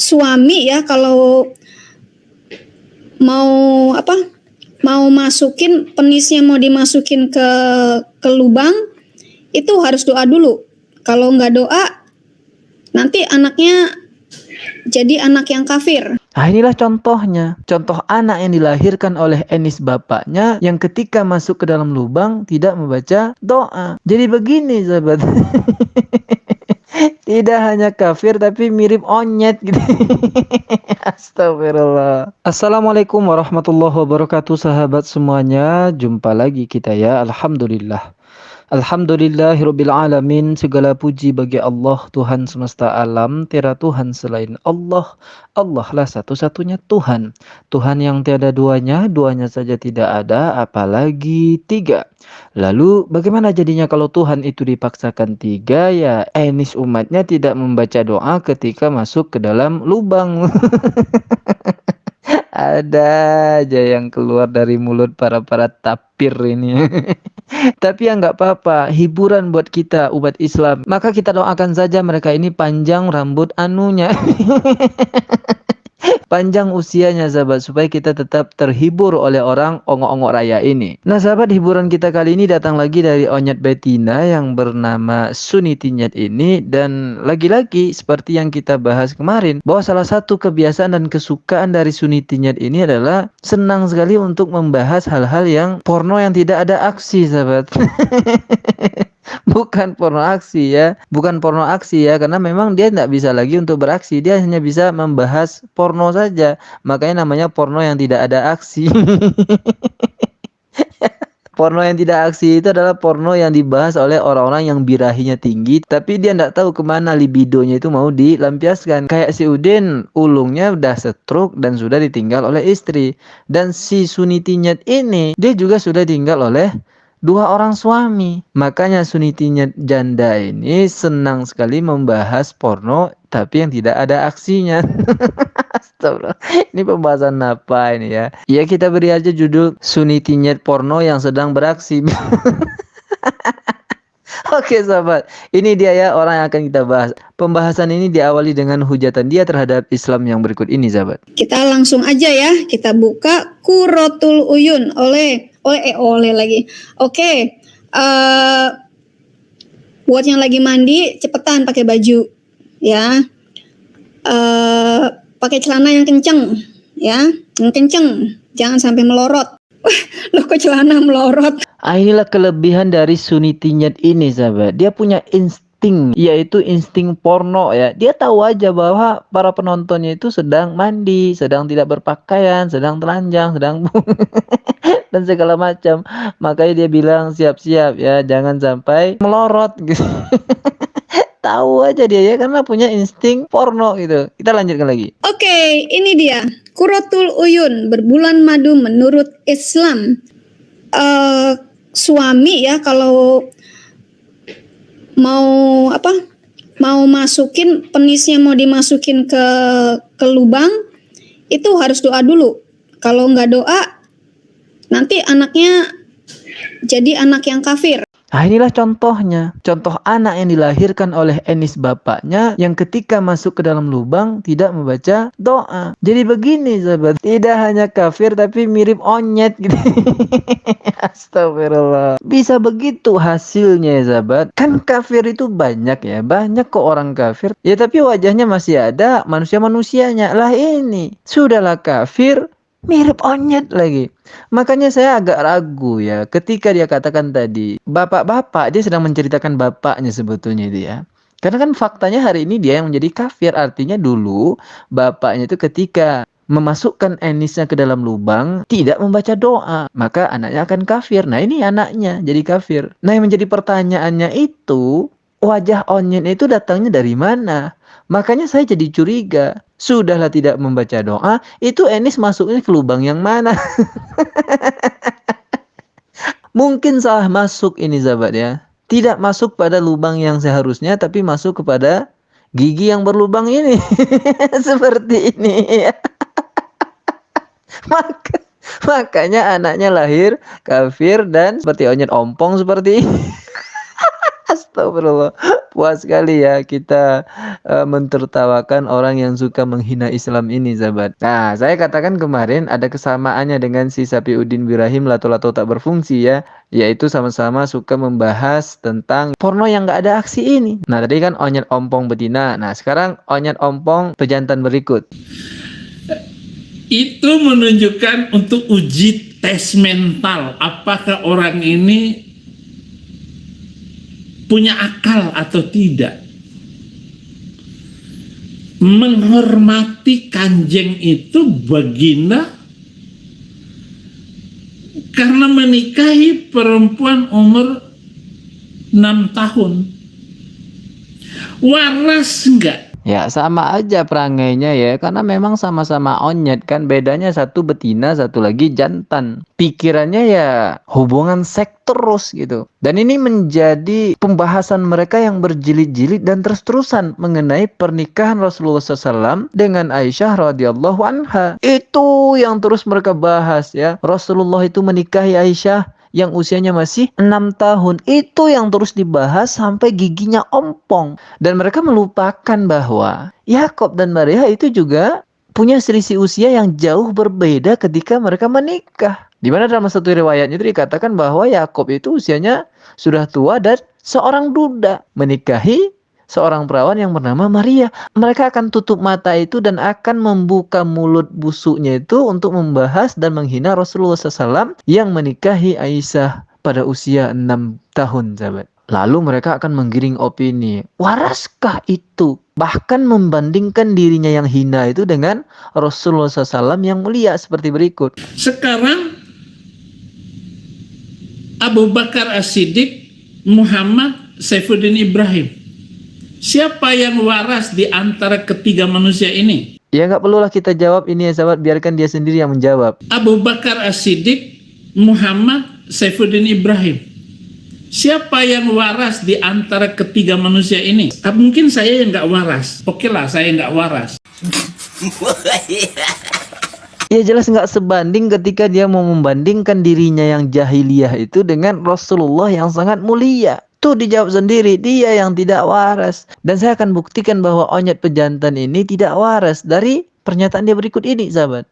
suami ya kalau mau masukin penisnya, mau dimasukin ke lubang, itu harus doa dulu. Kalau nggak doa, nanti anaknya jadi anak yang kafir. Nah, inilah contohnya. Contoh anak yang dilahirkan oleh Enis bapaknya yang ketika masuk ke dalam lubang tidak membaca doa. Jadi begini sahabat. Tidak hanya kafir tapi mirip onyet gitu. Astagfirullah. Assalamualaikum warahmatullahi wabarakatuh sahabat semuanya. Jumpa lagi kita ya. Alhamdulillah. Alhamdulillahirabbil alamin. Segala puji bagi Allah Tuhan semesta alam. Tiada Tuhan selain Allah. Allah lah satu-satunya Tuhan. Tuhan yang tiada duanya, duanya saja tidak ada, apalagi tiga. Lalu bagaimana jadinya kalau Tuhan itu dipaksakan tiga? Ya Enis umatnya tidak membaca doa ketika masuk ke dalam lubang. Ada aja yang keluar dari mulut para tapir ini. Tapi ya nggak apa-apa, hiburan buat kita umat Islam. Maka kita doakan saja mereka ini panjang rambut anunya. Panjang usianya sahabat, supaya kita tetap terhibur oleh orang ongok-ongok raya ini. Nah sahabat, hiburan kita kali ini datang lagi dari Onyet Betina yang bernama Suni Tinyet ini. Dan lagi-lagi seperti yang kita bahas kemarin, bahwa salah satu kebiasaan dan kesukaan dari Suni Tinyet ini adalah senang sekali untuk membahas hal-hal yang porno yang tidak ada aksi sahabat. Bukan porno aksi ya, karena memang dia tidak bisa lagi untuk beraksi, dia hanya bisa membahas porno saja, makanya namanya porno yang tidak ada aksi. Porno yang tidak aksi itu adalah porno yang dibahas oleh orang-orang yang birahinya tinggi, tapi dia tidak tahu kemana libidonya itu mau dilampiaskan. Kayak si Udin, ulungnya udah stroke dan sudah ditinggal oleh istri. Dan si Suni Tinyet ini, dia juga sudah ditinggal oleh dua orang suami. Makanya Sunitinya janda ini senang sekali membahas porno tapi yang tidak ada aksinya. Astagfirullah. Ini pembahasan apa ini ya? Ya kita beri aja judul Sunitinya porno yang sedang beraksi. Oke sahabat, ini dia ya orang yang akan kita bahas. Pembahasan ini diawali dengan hujatan dia terhadap Islam yang berikut ini sahabat. Kita langsung aja ya, kita buka Qurratul Uyun oleh lagi. Oke, buat yang lagi mandi cepetan pakai baju ya, pakai celana yang kenceng ya, jangan sampai melorot. Loh kok celana melorot? Inilah kelebihan dari Suni Tinyet ini sahabat, dia punya insting, yaitu insting porno ya. Dia tahu aja bahwa para penontonnya itu sedang mandi, sedang tidak berpakaian, sedang telanjang, sedang dan segala macam. Makanya dia bilang siap-siap ya, jangan sampai melorot gitu. Tahu aja dia ya, karena punya insting porno gitu. Kita lanjutkan lagi. Oke, ini dia Qurratul Uyun, berbulan madu menurut Islam. Suami ya kalau mau masukin penisnya, mau dimasukin ke lubang, itu harus doa dulu. Kalau nggak doa, nanti anaknya jadi anak yang kafir. Nah inilah contohnya. Contoh anak yang dilahirkan oleh Enis bapaknya yang ketika masuk ke dalam lubang tidak membaca doa. Jadi begini sahabat, tidak hanya kafir tapi mirip onyet gitu. Astagfirullah. Bisa begitu hasilnya ya sahabat. Kan kafir itu banyak ya, banyak kok orang kafir. Ya tapi wajahnya masih ada manusia-manusianya. Lah ini sudahlah kafir, mirip onyet lagi. Makanya saya agak ragu ya ketika dia katakan tadi bapak-bapak, dia sedang menceritakan bapaknya sebetulnya itu ya. Karena kan faktanya hari ini dia yang menjadi kafir. Artinya dulu bapaknya itu ketika memasukkan Enisnya ke dalam lubang tidak membaca doa, maka anaknya akan kafir. Nah ini anaknya jadi kafir. Nah yang menjadi pertanyaannya itu, wajah onyet itu datangnya dari mana? Makanya saya jadi curiga. Sudahlah tidak membaca doa, itu Enis masuknya ke lubang yang mana? Mungkin salah masuk ini sahabat ya. Tidak masuk pada lubang yang seharusnya, tapi masuk kepada gigi yang berlubang ini. Seperti ini ya. Makanya anaknya lahir kafir dan seperti onyet ompong seperti ini. Astagfirullah. Puas sekali ya kita mentertawakan orang yang suka menghina Islam ini, sahabat. Nah, saya katakan kemarin ada kesamaannya dengan si Sapiuddin Birahim Lato-Lato Tak Berfungsi ya, yaitu sama-sama suka membahas tentang porno yang nggak ada aksi ini. Nah, tadi kan onyet ompong betina. Nah, sekarang onyet ompong pejantan berikut. Itu menunjukkan untuk uji tes mental, apakah orang ini punya akal atau tidak. Menghormati kanjeng itu baginda karena menikahi perempuan umur 6 tahun. Waras enggak? Ya sama aja perangainya ya, karena memang sama-sama onyet kan, bedanya satu betina, satu lagi jantan. Pikirannya ya hubungan seks terus gitu. Dan ini menjadi pembahasan mereka yang berjilid-jilid dan terus-terusan mengenai pernikahan Rasulullah SAW dengan Aisyah radhiyallahu anha. Itu yang terus mereka bahas ya. Rasulullah itu menikahi Aisyah yang usianya masih 6 tahun. Itu yang terus dibahas sampai giginya ompong. Dan mereka melupakan bahwa Yakob dan Maria itu juga punya selisih usia yang jauh berbeda ketika mereka menikah. Di mana dalam satu riwayatnya itu dikatakan bahwa Yakob itu usianya sudah tua dan seorang duda menikahi seorang perawan yang bernama Maria. Mereka akan tutup mata itu dan akan membuka mulut busuknya itu untuk membahas dan menghina Rasulullah SAW yang menikahi Aisyah pada usia 6 tahun, sahabat. Lalu mereka akan menggiring opini, waraskah itu? Bahkan membandingkan dirinya yang hina itu dengan Rasulullah SAW yang mulia seperti berikut. Sekarang Abu Bakar As-Siddiq, Muhammad, Saifuddin Ibrahim. Siapa yang waras di antara ketiga manusia ini? Ya nggak perlulah kita jawab ini ya sahabat, biarkan dia sendiri yang menjawab. Abu Bakar As-Siddiq, Muhammad, Saifuddin Ibrahim. Siapa yang waras di antara ketiga manusia ini? Mungkin saya yang nggak waras. Oke lah, saya nggak waras. Ya jelas nggak sebanding ketika dia mau membandingkan dirinya yang jahiliyah itu dengan Rasulullah yang sangat mulia. Tuh dijawab sendiri, dia yang tidak waras. Dan saya akan buktikan bahwa onyet pejantan ini tidak waras dari pernyataan dia berikut ini, sahabat.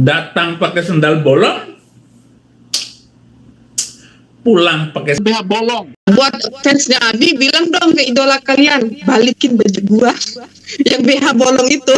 Datang pakai sendal bolong, pulang pakai BH bolong. Buat fansnya Abi, bilang dong ke idola kalian, balikin baju gua yang BH bolong itu.